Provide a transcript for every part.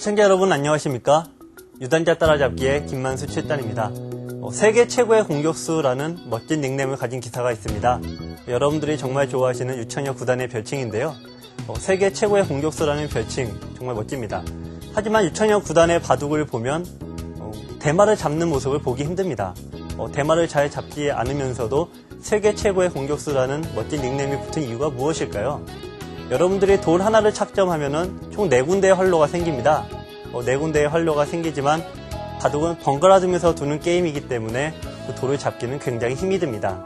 시청자 여러분 안녕하십니까? 유단자 따라잡기의 김만수 7단입니다. 세계 최고의 공격수라는 멋진 닉네임을 가진 기사가 있습니다. 여러분들이 정말 좋아하시는 유창혁 구단의 별칭인데요. 세계 최고의 공격수라는 별칭 정말 멋집니다. 하지만 유창혁 구단의 바둑을 보면 대마를 잡는 모습을 보기 힘듭니다. 대마를 잘 잡지 않으면서도 세계 최고의 공격수라는 멋진 닉네임이 붙은 이유가 무엇일까요? 여러분들이 돌 하나를 착점하면 총 4군데의 활로가 생깁니다. 4군데의 활로가 생기지만 바둑은 번갈아두면서 두는 게임이기 때문에 그 돌을 잡기는 굉장히 힘이 듭니다.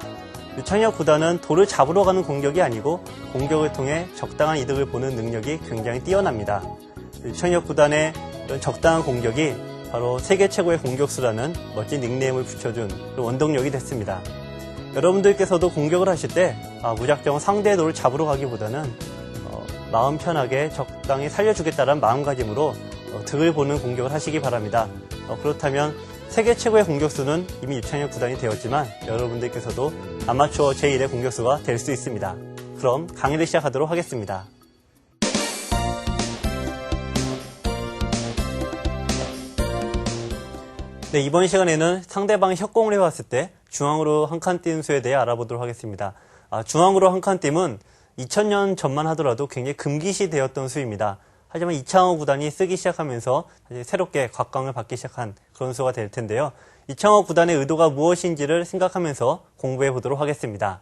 유창혁 구단은 돌을 잡으러 가는 공격이 아니고 공격을 통해 적당한 이득을 보는 능력이 굉장히 뛰어납니다. 유창혁 구단의 이런 적당한 공격이 바로 세계 최고의 공격수라는 멋진 닉네임을 붙여준 원동력이 됐습니다. 여러분들께서도 공격을 하실 때 무작정 상대의 돌을 잡으러 가기보다는 마음 편하게 적당히 살려주겠다는 마음가짐으로 득을 보는 공격을 하시기 바랍니다. 그렇다면 세계 최고의 공격수는 이미 유창혁 구단이 되었지만 여러분들께서도 아마추어 제1의 공격수가 될 수 있습니다. 그럼 강의를 시작하도록 하겠습니다. 네, 이번 시간에는 상대방이 협공을 해왔을 때 중앙으로 한 칸 띄는 수에 대해 알아보도록 하겠습니다. 중앙으로 한 칸 띄면 2000년 전만 하더라도 굉장히 금기시 되었던 수입니다. 하지만 이창호 구단이 쓰기 시작하면서 새롭게 곽광을 받기 시작한 그런 수가 될 텐데요. 이창호 구단의 의도가 무엇인지를 생각하면서 공부해 보도록 하겠습니다.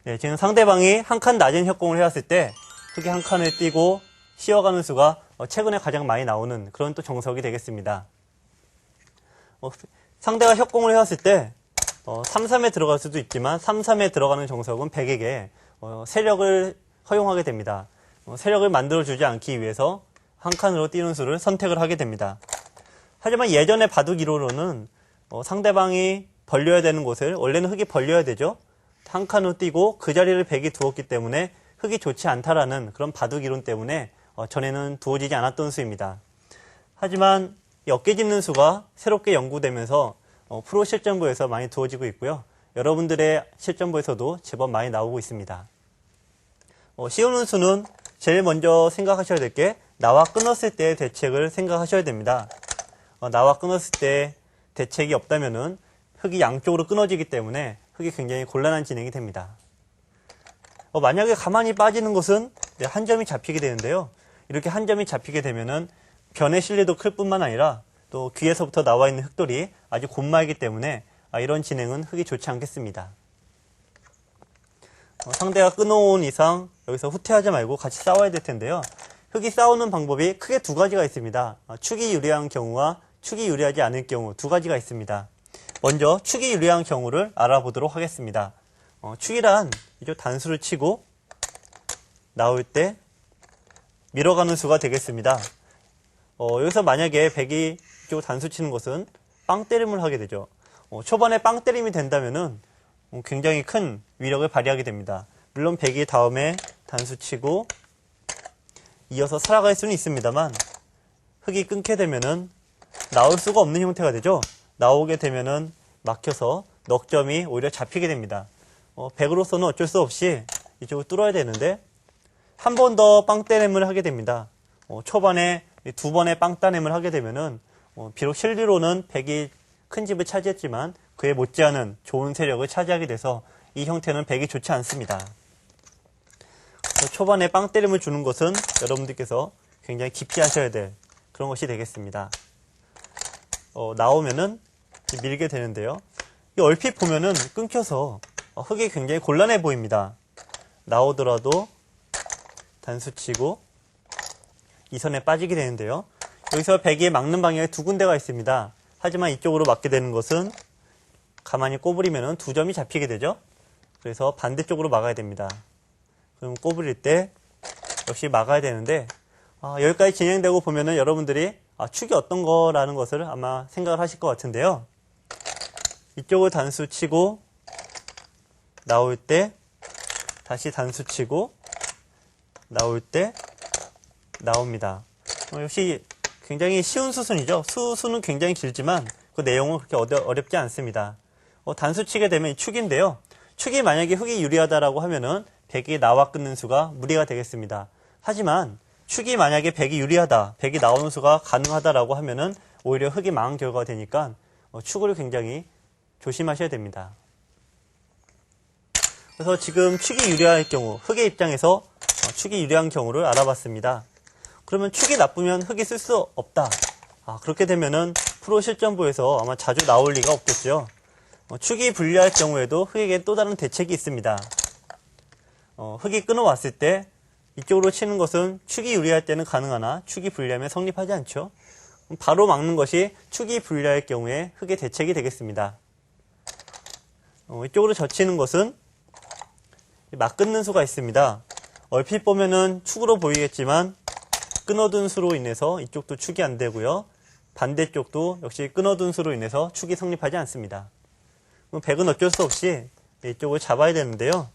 네, 지금 상대방이 한 칸 낮은 협공을 해왔을 때 흙이 한 칸을 띄고 씌어가는 수가 최근에 가장 많이 나오는 그런 또 정석이 되겠습니다. 상대가 협공을 해왔을 때 3-3에 들어갈 수도 있지만 3-3에 들어가는 정석은 백에게 세력을 허용하게 됩니다. 세력을 만들어주지 않기 위해서 한 칸으로 띄는 수를 선택을 하게 됩니다. 하지만 예전의 바둑 이론으로는 상대방이 벌려야 되는 곳을 원래는 흙이 벌려야 되죠. 한 칸으로 띄고 그 자리를 백이 두었기 때문에 흙이 좋지 않다라는 그런 바둑 이론 때문에 전에는 두어지지 않았던 수입니다. 하지만 이 어깨 짚는 수가 새롭게 연구되면서 프로 실전부에서 많이 두어지고 있고요. 여러분들의 실전부에서도 제법 많이 나오고 있습니다. 씌우는 수는 제일 먼저 생각하셔야 될 게 나와 끊었을 때의 대책을 생각하셔야 됩니다. 나와 끊었을 때 대책이 없다면은 흙이 양쪽으로 끊어지기 때문에 흙이 굉장히 곤란한 진행이 됩니다. 만약에 가만히 빠지는 것은 한 점이 잡히게 되는데요. 이렇게 한 점이 잡히게 되면은 변의 실리도 클 뿐만 아니라 또 귀에서부터 나와 있는 흙돌이 아주 곤마이기 때문에 이런 진행은 흙이 좋지 않겠습니다. 상대가 끊어온 이상 여기서 후퇴하지 말고 같이 싸워야 될 텐데요. 흙이 싸우는 방법이 크게 두 가지가 있습니다. 축이 유리한 경우와 축이 유리하지 않을 경우 두 가지가 있습니다. 먼저 축이 유리한 경우를 알아보도록 하겠습니다. 축이란 이쪽 단수를 치고 나올 때 밀어가는 수가 되겠습니다. 여기서 만약에 백이 이쪽 단수 치는 것은 빵 때림을 하게 되죠. 초반에 빵 때림이 된다면은 굉장히 큰 위력을 발휘하게 됩니다. 물론 백이 다음에 단수 치고 이어서 살아갈 수는 있습니다만 흙이 끊게 되면은 나올 수가 없는 형태가 되죠. 나오게 되면은 막혀서 넉점이 오히려 잡히게 됩니다. 백으로서는 어쩔 수 없이 이쪽을 뚫어야 되는데 한 번 더 빵 때림을 하게 됩니다. 초반에 두 번의 빵 따냄을 하게 되면은 비록 실리로는 백이 큰 집을 차지했지만 그에 못지않은 좋은 세력을 차지하게 돼서 이 형태는 백이 좋지 않습니다. 초반에 빵 때림을 주는 것은 여러분들께서 굉장히 깊이 하셔야 될 그런 것이 되겠습니다. 나오면은 밀게 되는데요. 얼핏 보면은 끊겨서 흙이 굉장히 곤란해 보입니다. 나오더라도 단수 치고 이 선에 빠지게 되는데요. 여기서 백이 막는 방향에 두 군데가 있습니다. 하지만 이쪽으로 맞게 되는 것은 가만히 꼬부리면 두 점이 잡히게 되죠. 그래서 반대쪽으로 막아야 됩니다. 그럼 꼬부릴 때 역시 막아야 되는데 여기까지 진행되고 보면은 여러분들이 축이 어떤 거라는 것을 아마 생각을 하실 것 같은데요. 이쪽을 단수 치고 나올 때 다시 단수 치고 나올 때 나옵니다. 역시 굉장히 쉬운 수순이죠. 수는 굉장히 길지만 그 내용은 그렇게 어렵지 않습니다. 단수 치게 되면 축인데요. 축이 만약에 흙이 유리하다라고 하면은 백이 나와 끊는 수가 무리가 되겠습니다. 하지만 축이 만약에 백이 유리하다, 백이 나오는 수가 가능하다라고 하면은 오히려 흑이 망한 결과가 되니까 축을 굉장히 조심하셔야 됩니다. 그래서 지금 축이 유리할 경우, 흑의 입장에서 축이 유리한 경우를 알아봤습니다. 그러면 축이 나쁘면 흑이 쓸 수 없다. 그렇게 되면은 프로 실전부에서 아마 자주 나올 리가 없겠죠. 축이 불리할 경우에도 흑에게 또 다른 대책이 있습니다. 흑이 끊어왔을 때 이쪽으로 치는 것은 축이 유리할 때는 가능하나 축이 불리하면 성립하지 않죠. 바로 막는 것이 축이 불리할 경우에 흑의 대책이 되겠습니다. 이쪽으로 젖히는 것은 막 끊는 수가 있습니다. 얼핏 보면은 축으로 보이겠지만 끊어둔 수로 인해서 이쪽도 축이 안 되고요. 반대쪽도 역시 끊어둔 수로 인해서 축이 성립하지 않습니다. 그럼 백은 어쩔 수 없이 이쪽을 잡아야 되는데요.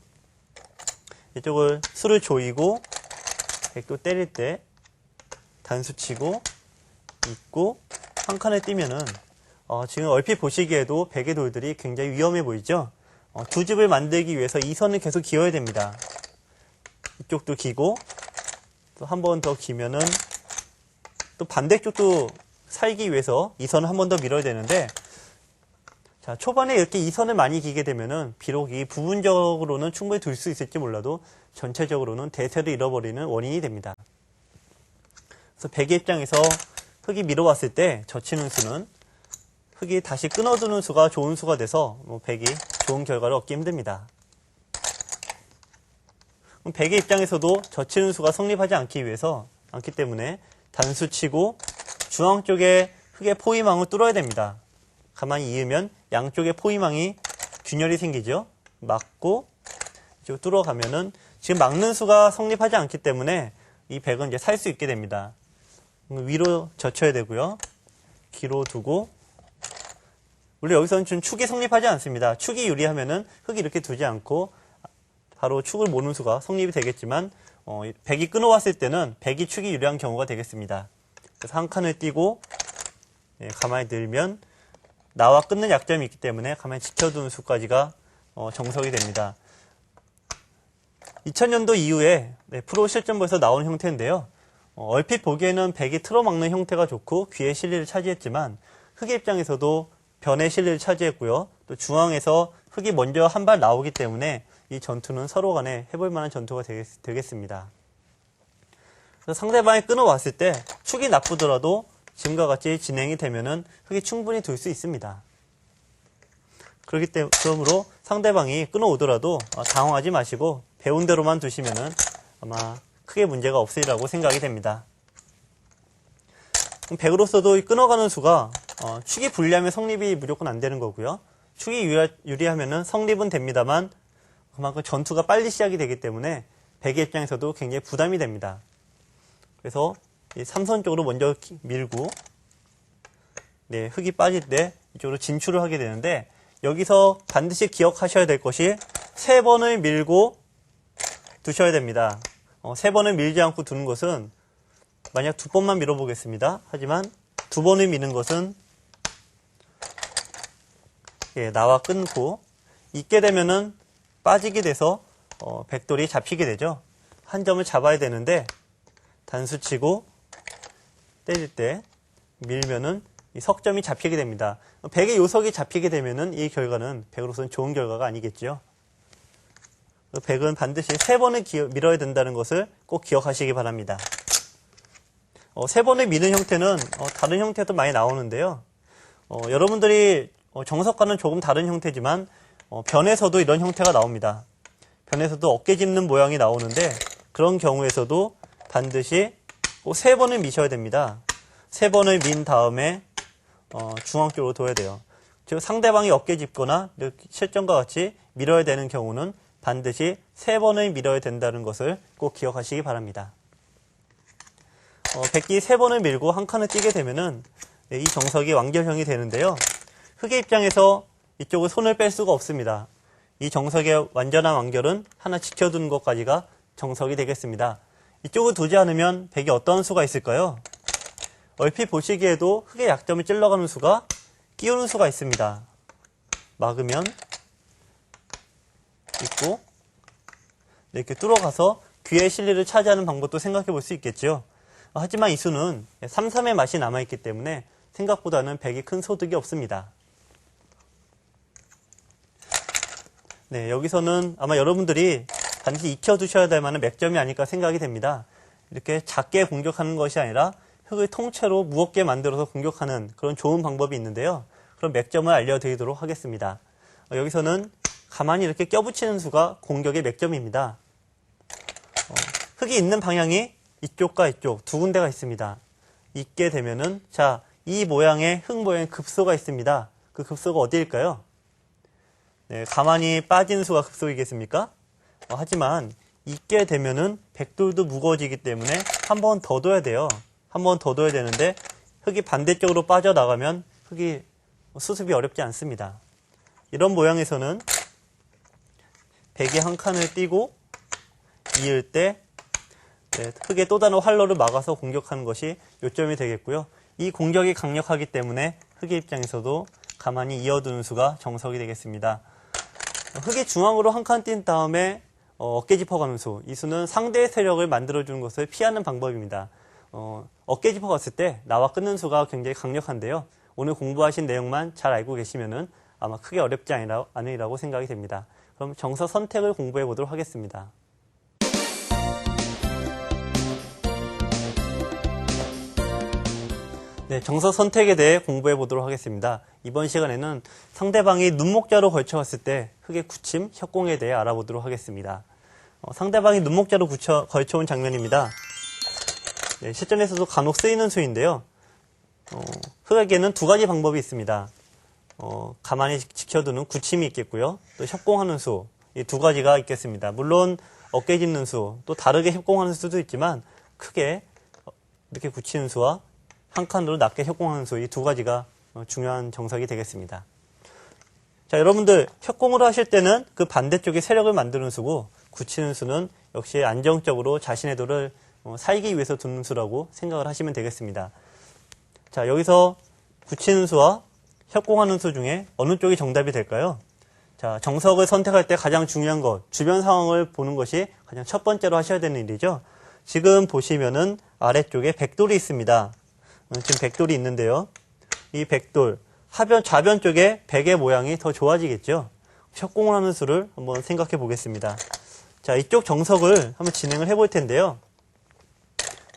이쪽을 수를 조이고 백도 때릴 때 단수 치고 있고 한 칸을 띄면은 지금 얼핏 보시기에도 백의 돌들이 굉장히 위험해 보이죠. 두 집을 만들기 위해서 이 선을 계속 기어야 됩니다. 이쪽도 기고 또 한 번 더 기면은 또 반대쪽도 살기 위해서 이 선을 한 번 더 밀어야 되는데, 자, 초반에 이렇게 이 선을 많이 기게 되면은 비록 이 부분적으로는 충분히 둘 수 있을지 몰라도 전체적으로는 대세를 잃어버리는 원인이 됩니다. 그래서 백의 입장에서 흑이 밀어왔을 때 젖히는 수는 흑이 다시 끊어두는 수가 좋은 수가 돼서 백이 좋은 결과를 얻기 힘듭니다. 백의 입장에서도 젖히는 수가 성립하지 않기 때문에 단수 치고 중앙 쪽에 흑의 포위망을 뚫어야 됩니다. 가만히 이으면 양쪽에 포위망이 균열이 생기죠. 막고 이쪽 뚫어가면은 지금 막는 수가 성립하지 않기 때문에 이 백은 이제 살 수 있게 됩니다. 위로 젖혀야 되고요. 기로 두고, 원래 여기서는 좀 축이 성립하지 않습니다. 축이 유리하면은 흑이 이렇게 두지 않고 바로 축을 모는 수가 성립이 되겠지만 백이 끊어왔을 때는 백이 축이 유리한 경우가 되겠습니다. 그래서 한 칸을 띄고 가만히 들면 나와 끊는 약점이 있기 때문에 가만히 지켜두는 수까지가 정석이 됩니다. 2000년도 이후에 프로 실전부에서 나온 형태인데요. 얼핏 보기에는 백이 틀어막는 형태가 좋고 귀의 실리를 차지했지만 흑의 입장에서도 변의 실리를 차지했고요. 또 중앙에서 흑이 먼저 한 발 나오기 때문에 이 전투는 서로 간에 해볼 만한 전투가 되겠습니다. 그래서 상대방이 끊어왔을 때 축이 나쁘더라도 지금과 같이 진행이 되면은 흑이 충분히 둘 수 있습니다. 그러므로 상대방이 끊어오더라도 당황하지 마시고 배운 대로만 두시면은 아마 크게 문제가 없으리라고 생각이 됩니다. 백으로서도 끊어가는 수가 축이 불리하면 성립이 무조건 안 되는 거고요. 축이 유리하면은 성립은 됩니다만 그만큼 전투가 빨리 시작이 되기 때문에 백의 입장에서도 굉장히 부담이 됩니다. 그래서 이 삼선 쪽으로 먼저 밀고 흑이 빠질 때 이쪽으로 진출을 하게 되는데, 여기서 반드시 기억하셔야 될 것이 3번을 밀고 두셔야 됩니다. 3번을 밀지 않고 두는 것은, 만약 2번만 밀어보겠습니다. 하지만 2번을 미는 것은 나와 끊고 있게 되면은 빠지게 돼서 백돌이 잡히게 되죠. 한 점을 잡아야 되는데 단수 치고 때릴 때 밀면은 이 석점이 잡히게 됩니다. 백의 요석이 잡히게 되면은 이 결과는 백으로서는 좋은 결과가 아니겠죠. 백은 반드시 3번을 밀어야 된다는 것을 꼭 기억하시기 바랍니다. 3번을 미는 형태는 다른 형태도 많이 나오는데요. 여러분들이 정석과는 조금 다른 형태지만 변에서도 이런 형태가 나옵니다. 변에서도 어깨 짚는 모양이 나오는데 그런 경우에서도 반드시 꼭 3번을 미셔야 됩니다. 3번을 민 다음에 중앙 쪽으로 둬야 돼요. 즉 상대방이 어깨 짚거나 실전과 같이 밀어야 되는 경우는 반드시 3번을 밀어야 된다는 것을 꼭 기억하시기 바랍니다. 백기 3번을 밀고 한 칸을 띄게 되면은 이 정석이 완결형이 되는데요. 흑의 입장에서 이쪽을 손을 뺄 수가 없습니다. 이 정석의 완전한 완결은 하나 지켜두는 것까지가 정석이 되겠습니다. 이쪽을 두지 않으면 백이 어떤 수가 있을까요? 얼핏 보시기에도 흑의 약점을 찔러가는 수가 끼우는 수가 있습니다. 막으면 있고 이렇게 뚫어가서 귀의 실리를 차지하는 방법도 생각해 볼 수 있겠죠. 하지만 이 수는 3-3의 맛이 남아있기 때문에 생각보다는 백이 큰 소득이 없습니다. 네, 여기서는 아마 여러분들이 반드시 익혀두셔야 될 만한 맥점이 아닐까 생각이 됩니다. 이렇게 작게 공격하는 것이 아니라 흙을 통째로 무겁게 만들어서 공격하는 그런 좋은 방법이 있는데요. 그런 맥점을 알려드리도록 하겠습니다. 여기서는 가만히 이렇게 껴붙이는 수가 공격의 맥점입니다. 흙이 있는 방향이 이쪽과 이쪽 두 군데가 있습니다. 있게 되면은 자, 이 모양의 흙 모양의 급소가 있습니다. 그 급소가 어디일까요? 네, 가만히 빠지는 수가 급소이겠습니까? 하지만 있게 되면은 백돌도 무거워지기 때문에 한 번 더 둬야 돼요. 한 번 더 둬야 되는데 흙이 반대쪽으로 빠져나가면 흙이 수습이 어렵지 않습니다. 이런 모양에서는 백이 한 칸을 띄고 이을 때 흙에 또 다른 활로를 막아서 공격하는 것이 요점이 되겠고요. 이 공격이 강력하기 때문에 흙의 입장에서도 가만히 이어두는 수가 정석이 되겠습니다. 흙의 중앙으로 한 칸 띈 다음에 어깨 짚어가는 수. 이 수는 상대의 세력을 만들어주는 것을 피하는 방법입니다. 어깨 짚어갔을 때 나와 끊는 수가 굉장히 강력한데요. 오늘 공부하신 내용만 잘 알고 계시면은 아마 크게 어렵지 않으리라고 생각이 됩니다. 그럼 정석 선택을 공부해 보도록 하겠습니다. 네, 정석 선택에 대해 공부해 보도록 하겠습니다. 이번 시간에는 상대방이 눈목자로 걸쳐왔을 때 흙의 굳힘, 협공에 대해 알아보도록 하겠습니다. 상대방이 눈목자로 걸쳐온 장면입니다. 네, 실전에서도 간혹 쓰이는 수인데요. 흙에게는 두 가지 방법이 있습니다. 가만히 지켜두는 굳힘이 있겠고요. 또 협공하는 수, 이 두 가지가 있겠습니다. 물론 어깨 짚는 수, 또 다르게 협공하는 수도 있지만 크게 이렇게 굳히는 수와 한 칸으로 낮게 협공하는 수, 이 두 가지가 중요한 정석이 되겠습니다. 자, 여러분들 협공을 하실 때는 그 반대쪽에 세력을 만드는 수고 굳히는 수는 역시 안정적으로 자신의 돌을 살기 위해서 두는 수라고 생각을 하시면 되겠습니다. 자, 여기서 굳히는 수와 협공하는 수 중에 어느 쪽이 정답이 될까요? 자, 정석을 선택할 때 가장 중요한 것, 주변 상황을 보는 것이 가장 첫 번째로 하셔야 되는 일이죠. 지금 보시면은 아래쪽에 백돌이 있습니다. 지금 백돌이 있는데요. 이 백돌, 좌변 쪽에 백의 모양이 더 좋아지겠죠. 협공을 하는 수를 한번 생각해 보겠습니다. 자, 이쪽 정석을 한번 진행을 해볼 텐데요.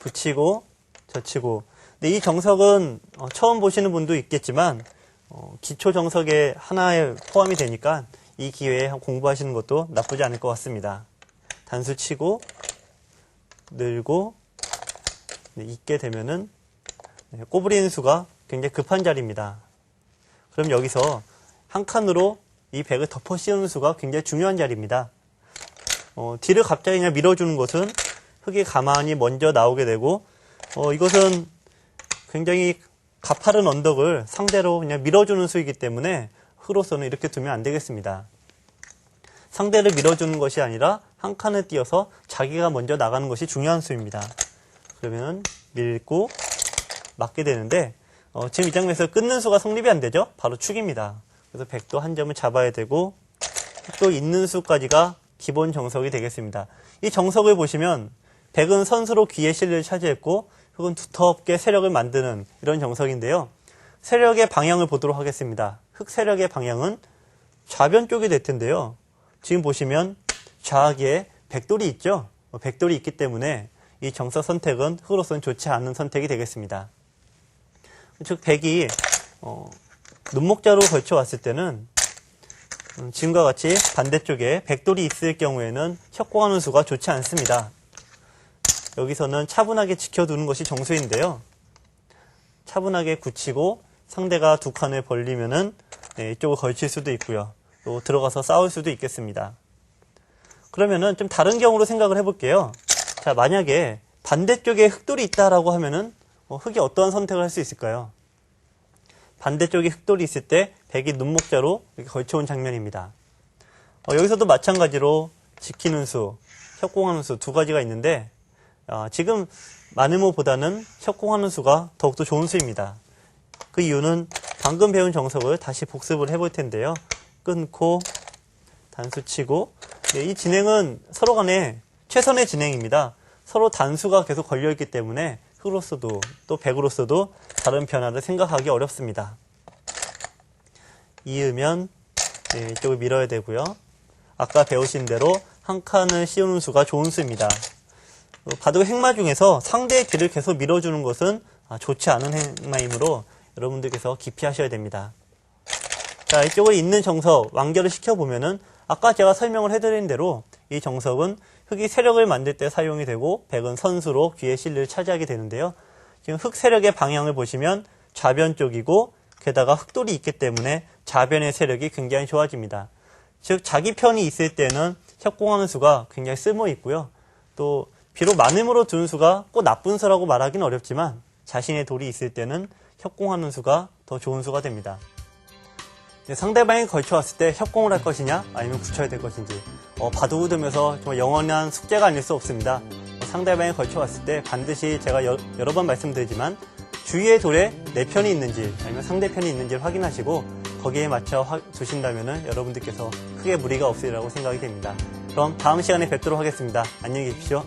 붙이고, 젖히고. 근데 이 정석은 처음 보시는 분도 있겠지만, 기초 정석의 하나에 포함이 되니까 이 기회에 공부하시는 것도 나쁘지 않을 것 같습니다. 단수 치고, 늘고, 있게 되면은, 꼬부리는 수가 굉장히 급한 자리입니다. 그럼 여기서 한 칸으로 이 백을 덮어 씌우는 수가 굉장히 중요한 자리입니다. 뒤를 갑자기 그냥 밀어주는 것은 흙이 가만히 먼저 나오게 되고, 이것은 굉장히 가파른 언덕을 상대로 그냥 밀어주는 수이기 때문에 흙으로서는 이렇게 두면 안 되겠습니다. 상대를 밀어주는 것이 아니라 한 칸을 띄어서 자기가 먼저 나가는 것이 중요한 수입니다. 그러면 밀고 맞게 되는데 지금 이 장면에서 끊는 수가 성립이 안 되죠? 바로 축입니다. 그래서 백도 한 점을 잡아야 되고 흙도 있는 수까지가 기본 정석이 되겠습니다. 이 정석을 보시면 백은 선수로 귀의 실리를 차지했고 흙은 두텁게 세력을 만드는 이런 정석인데요. 세력의 방향을 보도록 하겠습니다. 흙 세력의 방향은 좌변 쪽이 될 텐데요. 지금 보시면 좌하기에 백돌이 있죠? 백돌이 있기 때문에 이 정석 선택은 흙으로서는 좋지 않은 선택이 되겠습니다. 즉 백이 눈목자로 걸쳐왔을 때는 지금과 같이 반대쪽에 백돌이 있을 경우에는 협공하는 수가 좋지 않습니다. 여기서는 차분하게 지켜두는 것이 정수인데요. 차분하게 굳히고 상대가 두 칸을 벌리면은 이쪽을 걸칠 수도 있고요. 또 들어가서 싸울 수도 있겠습니다. 그러면은 좀 다른 경우로 생각을 해볼게요. 자, 만약에 반대쪽에 흙돌이 있다라고 하면은 흙이 어떠한 선택을 할 수 있을까요? 반대쪽에 흙돌이 있을 때 백이 눈목자로 이렇게 걸쳐온 장면입니다. 여기서도 마찬가지로 지키는 수, 협공하는 수 두 가지가 있는데 지금 마네모보다는 협공하는 수가 더욱더 좋은 수입니다. 그 이유는 방금 배운 정석을 다시 복습을 해볼 텐데요. 끊고 단수 치고 이 진행은 서로 간에 최선의 진행입니다. 서로 단수가 계속 걸려있기 때문에 흑으로서도 또 백으로서도 다른 변화를 생각하기 어렵습니다. 이으면 이쪽을 밀어야 되고요. 아까 배우신 대로 한 칸을 씌우는 수가 좋은 수입니다. 바둑 행마 중에서 상대의 뒤를 계속 밀어주는 것은 좋지 않은 행마이므로 여러분들께서 기피하셔야 됩니다. 자, 이쪽에 있는 정석 완결을 시켜보면은 아까 제가 설명을 해드린 대로 이 정석은 흑이 세력을 만들 때 사용이 되고 백은 선수로 귀의 실리를 차지하게 되는데요. 지금 흑 세력의 방향을 보시면 좌변 쪽이고 게다가 흑돌이 있기 때문에 좌변의 세력이 굉장히 좋아집니다. 즉 자기 편이 있을 때는 협공하는 수가 굉장히 쓸모 있고요. 또 비록 많음으로 두는 수가 꼭 나쁜 수라고 말하기는 어렵지만 자신의 돌이 있을 때는 협공하는 수가 더 좋은 수가 됩니다. 상대방이 걸쳐왔을 때 협공을 할 것이냐 아니면 굳혀야 될 것인지 바둑을 두면서 정말 영원한 숙제가 아닐 수 없습니다. 상대방이 걸쳐왔을 때 반드시 제가 여러 번 말씀드리지만 주위의 돌에 내 편이 있는지 아니면 상대편이 있는지를 확인하시고 거기에 맞춰 두신다면 여러분들께서 크게 무리가 없으리라고 생각이 됩니다. 그럼 다음 시간에 뵙도록 하겠습니다. 안녕히 계십시오.